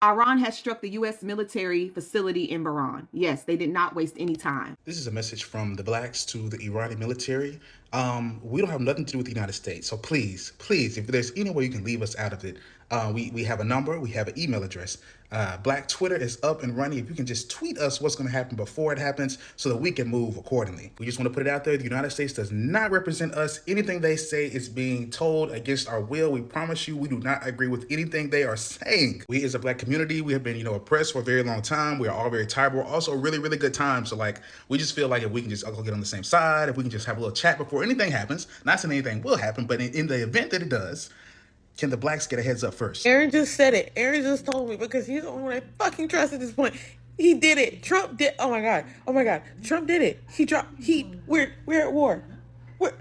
Iran has struck the U.S. military facility in Bahrain. Yes, they did not waste any time. This is a message from the blacks to the Iranian military. We don't have nothing to do with the United States. So please, if there's any way you can leave us out of it, we have a number, we have an email address. Black Twitter is up and running. If you can just tweet us what's going to happen before it happens so that we can move accordingly. We just want to put it out there. The United States does not represent us. Anything they say is being told against our will. We promise you we do not agree with anything they are saying. We as a black community, we have been, oppressed for a very long time. We are all very tired, but we're also really, really good times. So we just feel like if we can just all get on the same side, if we can just have a little chat before anything happens, not saying anything will happen, but in the event that it does, can the blacks get a heads up first? Aaron just said it. Aaron just told me because he's the only one I fucking trust at this point. He did it. Trump did. Oh my god. Trump did it. We're at war. Girl,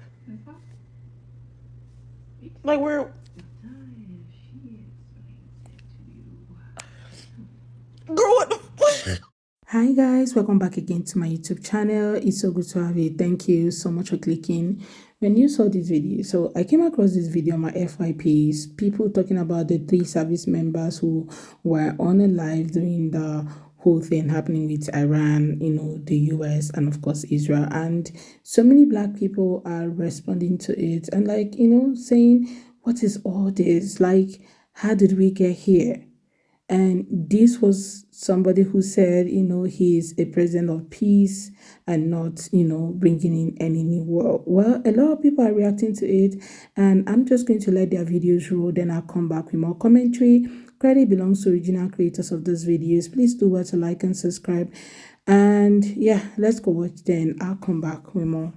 what the fuck? Hi guys, welcome back again to my YouTube channel. It's so good to have you. Thank you so much for clicking when you saw this video. So I came across this video on my FYPs, people talking about the 3 service members who were on a live during the whole thing happening with Iran, the US, and of course Israel. And so many black people are responding to it and saying, what is all this? How did we get here? And this was somebody who said, he's a president of peace and not, bringing in any new war. Well, a lot of people are reacting to it, and I'm just going to let their videos roll. Then I'll come back with more commentary. Credit belongs to original creators of those videos. Please do what to like and subscribe. And yeah, let's go watch. Then I'll come back with more.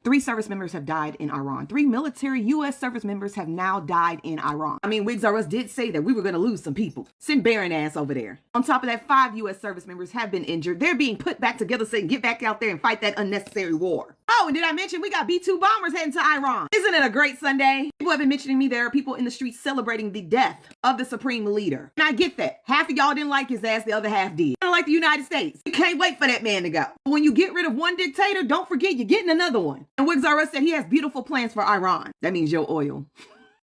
3 service members have died in Iran. 3 military U.S. service members have now died in Iran. Wigs R Us did say that we were going to lose some people. Send Barron ass over there. On top of that, 5 U.S. service members have been injured. They're being put back together saying, get back out there and fight that unnecessary war. Oh, and did I mention we got B-2 bombers heading to Iran? Isn't it a great Sunday? People have been mentioning me. There are people in the streets celebrating the death of the supreme leader. And I get that. Half of y'all didn't like his ass, the other half did. I don't like the United States. You can't wait for that man to go. When you get rid of one dictator, don't forget you're getting another one. And Wigs R Us said he has beautiful plans for Iran. That means your oil.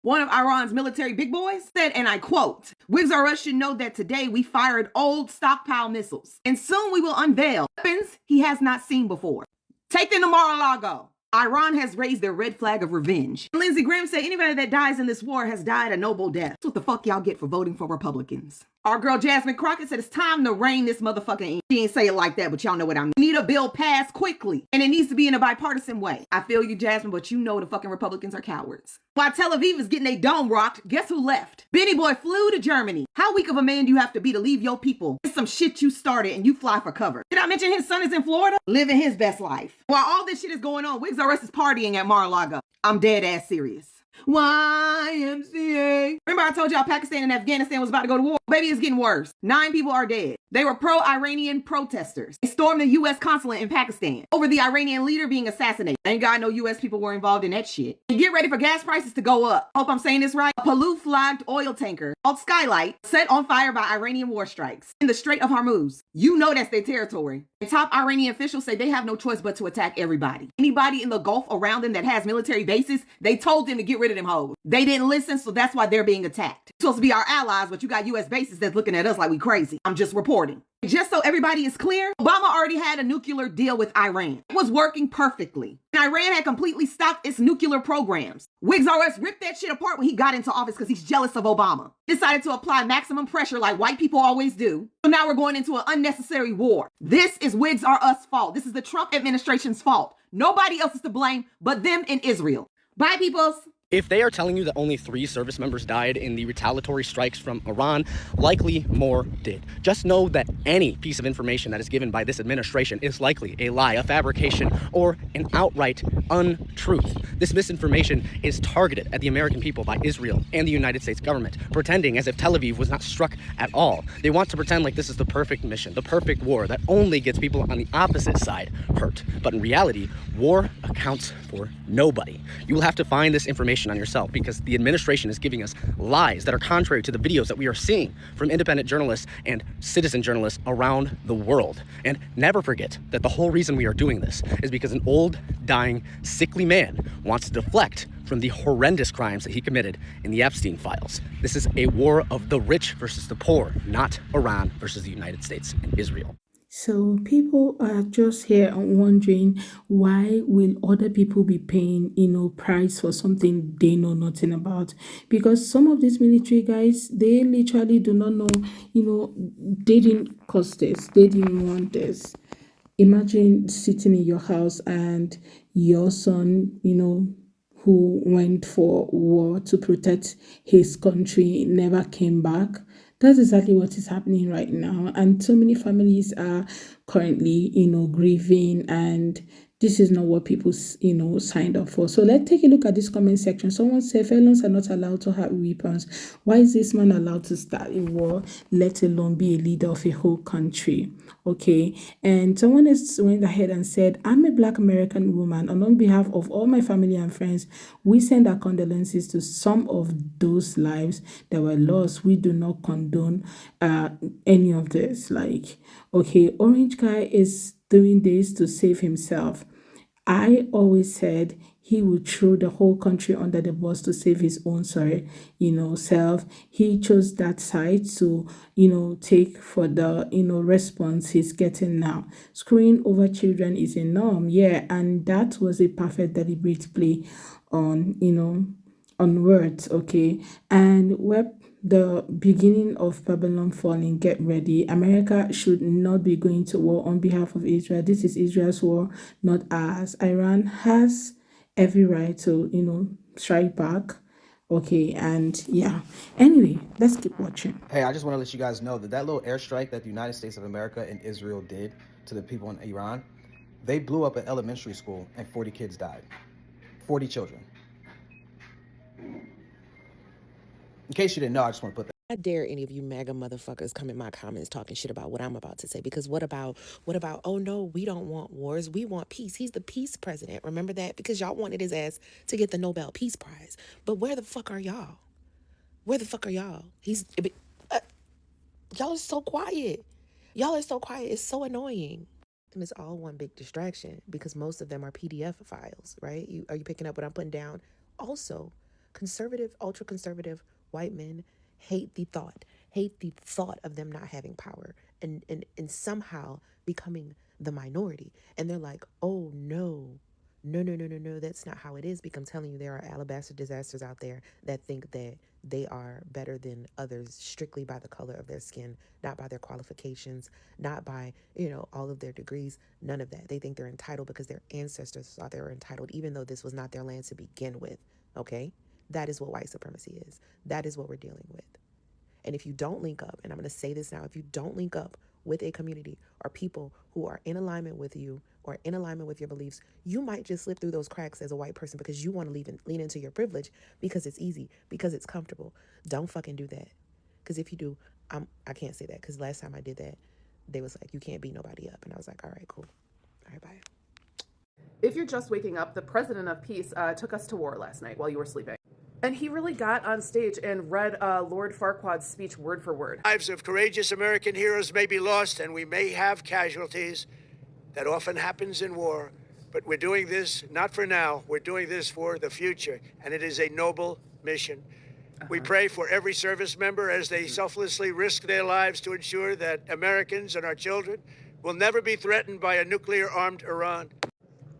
One of Iran's military big boys said, and I quote, Wigs R Us should know that today we fired old stockpile missiles, and soon we will unveil weapons he has not seen before. Take them to Mar-a-Lago. Iran has raised their red flag of revenge. Lindsey Graham said anybody that dies in this war has died a noble death. That's what the fuck y'all get for voting for Republicans. Our girl Jasmine Crockett said it's time to rein this motherfucker in. She didn't say it like that, but y'all know what I mean. We need a bill passed quickly, and it needs to be in a bipartisan way. I feel you, Jasmine, but you know the fucking Republicans are cowards. While Tel Aviv is getting a dome rocked, guess who left? Benny Boy flew to Germany. How weak of a man do you have to be to leave your people? It's some shit you started and you fly for cover. Did I mention his son is in Florida? Living his best life. While all this shit is going on, Wigs R Us is partying at Mar-a-Lago. I'm dead ass serious. YMCA. Remember I told y'all Pakistan and Afghanistan was about to go to war? Baby, it's getting worse. 9 people are dead. They were pro-Iranian protesters. They stormed the U.S. consulate in Pakistan over the Iranian leader being assassinated. Thank God no U.S. people were involved in that shit. And get ready for gas prices to go up. Hope I'm saying this right. A Palu-flagged oil tanker called Skylight set on fire by Iranian war strikes in the Strait of Hormuz. You know that's their territory. And top Iranian officials say they have no choice but to attack everybody. Anybody in the Gulf around them that has military bases, they told them to get rid of them hoes. They didn't listen, so that's why they're being attacked. Supposed to be our allies, but you got U.S. bases that's looking at us like we crazy. I'm just reporting. Just so everybody is clear, Obama already had a nuclear deal with Iran. It was working perfectly. And Iran had completely stopped its nuclear programs. Wigs R Us ripped that shit apart when he got into office because he's jealous of Obama. Decided to apply maximum pressure like white people always do. So now we're going into an unnecessary war. This is Wigs R Us' fault. This is the Trump administration's fault. Nobody else is to blame but them and Israel. Bye, peoples. If they are telling you that only 3 service members died in the retaliatory strikes from Iran, likely more did. Just know that any piece of information that is given by this administration is likely a lie, a fabrication, or an outright untruth. This misinformation is targeted at the American people by Israel and the United States government, pretending as if Tel Aviv was not struck at all. They want to pretend like this is the perfect mission, the perfect war that only gets people on the opposite side hurt. But in reality, war accounts for nobody. You will have to find this information information on yourself, because the administration is giving us lies that are contrary to the videos that we are seeing from independent journalists and citizen journalists around the world. And never forget that the whole reason we are doing this is because an old, dying, sickly man wants to deflect from the horrendous crimes that he committed in the Epstein files. This is a war of the rich versus the poor, not Iran versus the United States and Israel. So people are just here wondering, why will other people be paying, price for something they know nothing about? Because some of these military guys, they literally do not know, they didn't cause this, they didn't want this. Imagine sitting in your house and your son, who went for war to protect his country, never came back. That's exactly what is happening right now. And so many families are currently, grieving, and this is not what people, signed up for. So let's take a look at this comment section. Someone said, felons are not allowed to have weapons. Why is this man allowed to start a war, let alone be a leader of a whole country? Okay. And someone else went ahead and said, I'm a Black American woman, and on behalf of all my family and friends, we send our condolences to some of those lives that were lost. We do not condone any of this. Okay, Orange Guy is doing this to save himself. I always said he would throw the whole country under the bus to save his own self. He chose that side to, take for the, response he's getting now. Screwing over children is a norm, yeah, and that was a perfect deliberate play on, on words, okay? And the beginning of Babylon falling, get ready. America should not be going to war on behalf of Israel. This is Israel's war, not ours. Iran has every right to, strike back. Okay, and yeah. Anyway, let's keep watching. Hey, I just want to let you guys know that little airstrike that the United States of America and Israel did to the people in Iran, they blew up an elementary school and 40 kids died. 40 children. In case you didn't know, I just want to put that. I dare any of you MAGA motherfuckers come in my comments talking shit about what I'm about to say, because what about, oh no, we don't want wars, we want peace. He's the peace president. Remember that? Because y'all wanted his ass to get the Nobel Peace Prize. But where the fuck are y'all? Where the fuck are y'all? Y'all are so quiet. Y'all are so quiet. It's so annoying. And it's all one big distraction, because most of them are PDF files, right? Are you picking up what I'm putting down? Also, conservative, ultra conservative white men hate the thought of them not having power and somehow becoming the minority. And they're like, oh no, that's not how it is. Because I'm telling you, there are alabaster disasters out there that think that they are better than others strictly by the color of their skin, not by their qualifications, not by, all of their degrees, none of that. They think they're entitled because their ancestors thought they were entitled, even though this was not their land to begin with, okay? That is what white supremacy is. That is what we're dealing with. And if you don't link up, and I'm going to say this now, if you don't link up with a community or people who are in alignment with you or in alignment with your beliefs, you might just slip through those cracks as a white person because you want to lean into your privilege because it's easy, because it's comfortable. Don't fucking do that. Because if you do, I can't say that, because last time I did that, they was like, you can't beat nobody up. And I was like, all right, cool. All right, bye. If you're just waking up, the president of peace took us to war last night while you were sleeping. And he really got on stage and read Lord Farquaad's speech word for word. Lives of courageous American heroes may be lost, and we may have casualties. That often happens in war. But we're doing this not for now. We're doing this for the future. And it is a noble mission. We pray for every service member as they selflessly risk their lives to ensure that Americans and our children will never be threatened by a nuclear-armed Iran.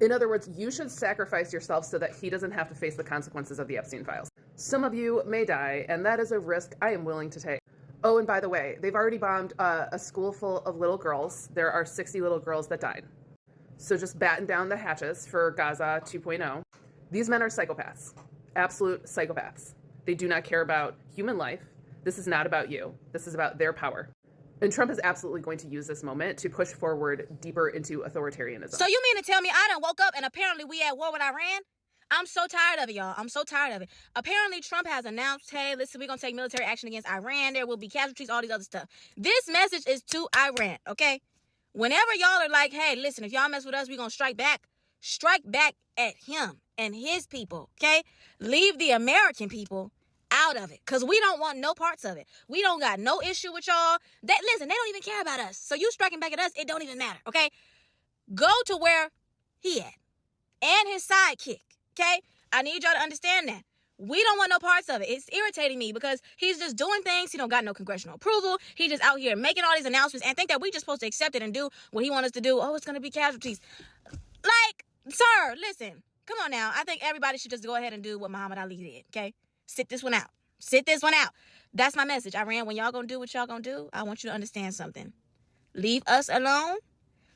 In other words, you should sacrifice yourself so that he doesn't have to face the consequences of the Epstein files. Some of you may die, and that is a risk I am willing to take. Oh, and by the way, they've already bombed a school full of little girls. There are 60 little girls that died. So just batten down the hatches for Gaza 2.0. These men are psychopaths, absolute psychopaths. They do not care about human life. This is not about you. This is about their power. And Trump is absolutely going to use this moment to push forward deeper into authoritarianism. So you mean to tell me I done woke up and apparently we at war with Iran? I'm so tired of it, y'all. I'm so tired of it. Apparently Trump has announced, hey, listen, we're going to take military action against Iran. There will be casualties, all these other stuff. This message is to Iran, okay? Whenever y'all are like, hey, listen, if y'all mess with us, we're going to strike back at him. and his people, okay? Leave the American people out of it, because we don't want no parts of it. We don't got no issue with y'all. Listen, they don't even care about us. So you striking back at us, it don't even matter, okay? Go to where he at and his sidekick, okay? I need y'all to understand that. We don't want no parts of it. It's irritating me because he's just doing things. He don't got no congressional approval. He just out here making all these announcements and think that we just supposed to accept it and do what he wants us to do. Oh, it's going to be casualties. Like, sir, listen. Come on now. I think everybody should just go ahead and do what Muhammad Ali did, okay? Sit this one out. Sit this one out. That's my message. Iran, when y'all going to do what y'all going to do, I want you to understand something. Leave us alone.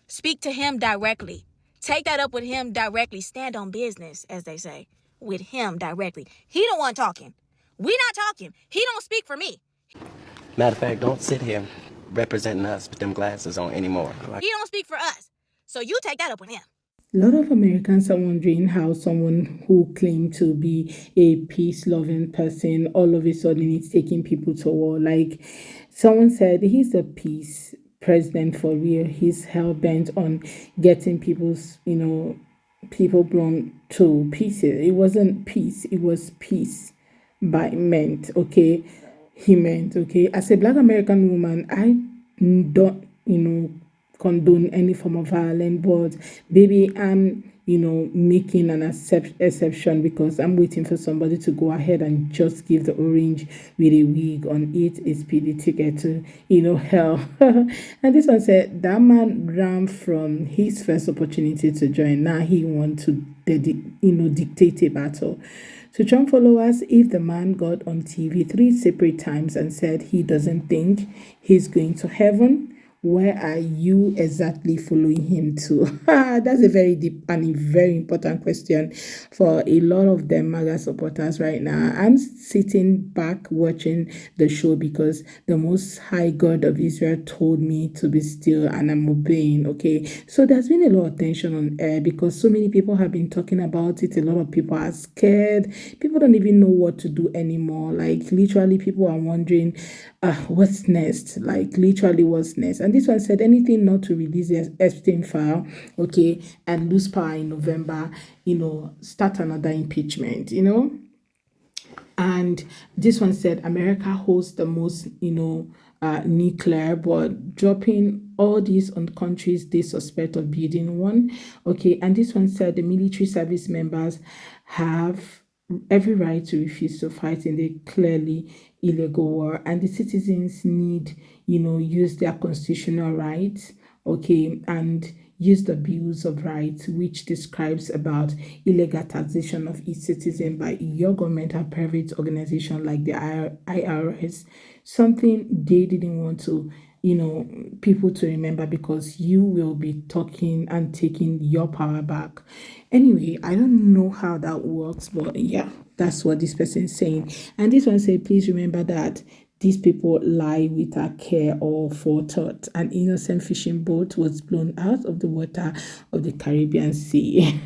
Speak to him directly. Take that up with him directly. Stand on business, as they say, with him directly. He the one talking. We not talking. He don't speak for me. Matter of fact, don't sit here representing us with them glasses on anymore. He don't speak for us. So you take that up with him. A lot of Americans are wondering how someone who claimed to be a peace-loving person all of a sudden is taking people to war. Like someone said, he's a peace president for real. He's hell-bent on getting people's, people blown to pieces. It wasn't peace, it was peace by meant, okay? He meant, okay? As a Black American woman, I don't, condone any form of violence, but baby, I'm making an exception because I'm waiting for somebody to go ahead and just give the orange with a wig on it a speedy ticket to hell. And this one said that man ran from his first opportunity to join. Now he wants to dictate a battle. To Trump followers, if the man got on TV 3 separate times and said he doesn't think he's going to heaven, where are you exactly following him to? That's a very deep and a very important question for a lot of them MAGA supporters right now. I'm sitting back watching the show because the Most High God of Israel told me to be still and I'm obeying, okay? So there's been a lot of tension on air because so many people have been talking about it. A lot of people are scared. People don't even know what to do anymore. Like literally people are wondering, what's next? Like literally what's next? And this one said anything not to release the Epstein file, okay, and lose power in November, start another impeachment, And this one said America holds the most, nuclear, but dropping all these on countries they suspect of building one, okay. And this one said the military service members have every right to refuse to fight in the clearly illegal war, and the citizens need, use their constitutional rights, okay, and use the Bills of Rights, which describes about illegal taxation of each citizen by your government or private organization like the IRS, something they didn't want to people to remember because you will be talking and taking your power back. Anyway, I don't know how that works, but yeah, that's what this person is saying. And this one said, please remember that these people lie without care or forethought. An innocent fishing boat was blown out of the water of the Caribbean Sea.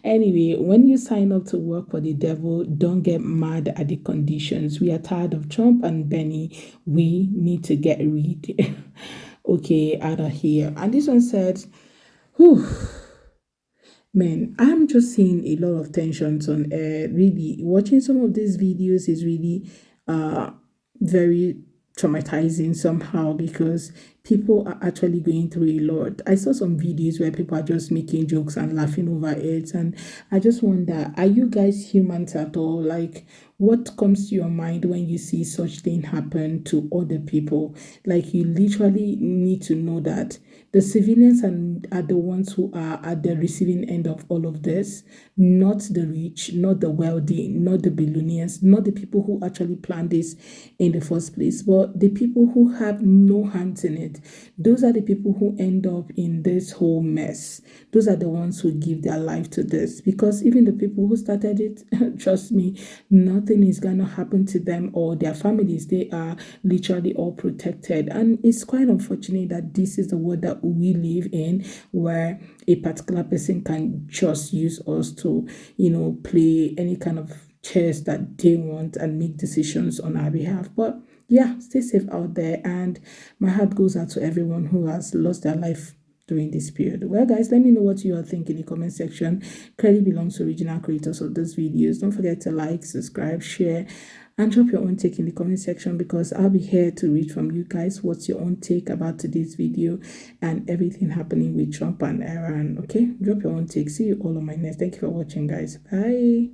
Anyway, when you sign up to work for the devil, don't get mad at the conditions. We are tired of Trump and Benny. We need to get rid out of here. And this one said, whew, man, I'm just seeing a lot of tensions on air. Really, watching some of these videos is really very traumatizing somehow because people are actually going through a lot. I saw some videos where people are just making jokes and laughing over it, and I just wonder, are you guys humans at all? Like, what comes to your mind when you see such thing happen to other people? Like, you literally need to know that the civilians are the ones who are at the receiving end of all of this, not the rich, not the wealthy, not the billionaires, not the people who actually planned this in the first place, but the people who have no hands in it. Those are the people who end up in this whole mess. Those are the ones who give their life to this, because even the people who started it, trust me, nothing is going to happen to them or their families. They are literally all protected. And it's quite unfortunate that this is the world that we live in, where a particular person can just use us to, play any kind of chess that they want and make decisions on our behalf. But yeah, stay safe out there, and my heart goes out to everyone who has lost their life during this period. Well, guys, let me know what you are thinking in the comment section. Credit belongs to original creators of these videos. Don't forget to like, subscribe, share, and drop your own take in the comment section, because I'll be here to read from you guys what's your own take about today's video and everything happening with Trump and Iran. Okay, drop your own take. See you all on my next. Thank you for watching, guys. Bye.